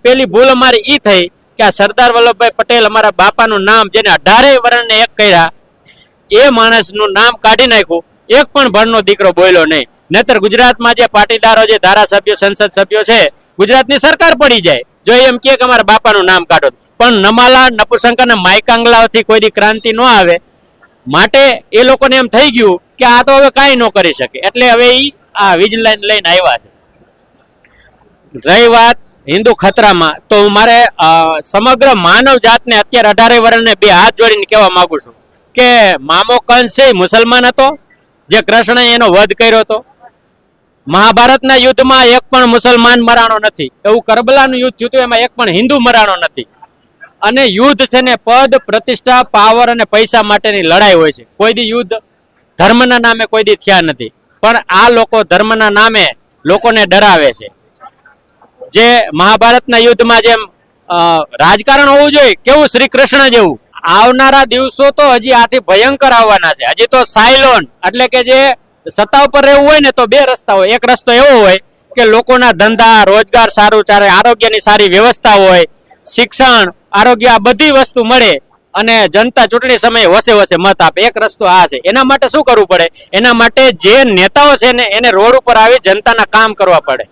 પેલી ભૂલ અમારી ઈ થઈ કે આ સરદાર વલ્લભભાઈ પટેલ અમારા બાપાનું નામ જેને 18 વર્ષને એક કર્યા એ માણસનું નામ કાઢી નાખ્યું. એક પણ ભણનો દીકરો બોલ્યો નહીં. નહીતર ગુજરાતમાં જે પાટીદારો જે ધારાસભ્યો સંસદ સભ્યો છે ગુજરાતની સરકાર પડી જાય જો એમ કે અમારા બાપાનું નામ કાઢો. પણ નમાલા નપુસંક અને માયકાંગલાઓથી કોઈ દી ક્રાંતિ ન આવે માટે એ લોકોને એમ થઈ ગયું કે આ તો હવે કાંઈ ન કરી શકે એટલે હવે ઈ આ વીજ લાઈન લઈને આવ્યા છે. રહી વાત હિન્દુ ખતરામાં તો મારે સમગ્ર માનવ જાતને અત્યારે 18 વર્ષને બે હાથ જોડીને કહેવા માંગુ છું કે મામો કંસ છે મુસલમાન હતો જે કૃષ્ણએ એનો વધ કર્યો હતો. મહાભારતના યુદ્ધમાં એક પણ મુસલમાન મરાણો નથી. એવું કરબલાનું યુદ્ધ થયું એમાં એક પણ હિન્દુ મરાણો નથી. અને યુદ્ધ છે ને પદ પ્રતિષ્ઠા પાવર અને પૈસા માટેની લડાઈ હોય છે. કોઈ દી યુદ્ધ ધર્મના નામે કોઈ દી થયા નથી. પણ આ લોકો ધર્મના નામે લોકોને ડરાવે છે. જે મહાભારતના યુદ્ધમાં જેમ રાજકારણ હોવું જોઈએ કેવું શ્રી કૃષ્ણ જેવું આવનારા દિવસો તો હજી આથી ભયંકર આવવાના છે. હજી તો સાયલોન એટલે કે જે સત્તા ઉપર રહેવું હોય ને તો બે રસ્તા હોય. એક રસ્તો એવો હોય કે લોકોના ધંધા રોજગાર સારું ચાલે, આરોગ્યની સારી વ્યવસ્થા હોય, શિક્ષણ આરોગ્ય આ બધી વસ્તુ મળે અને જનતા ચૂંટણી સમયે વસે વસે મત આપે. એક રસ્તો આ છે. એના માટે શું કરવું પડે? એના માટે જે નેતાઓ છે ને એને રોડ ઉપર આવી જનતાના કામ કરવા પડે.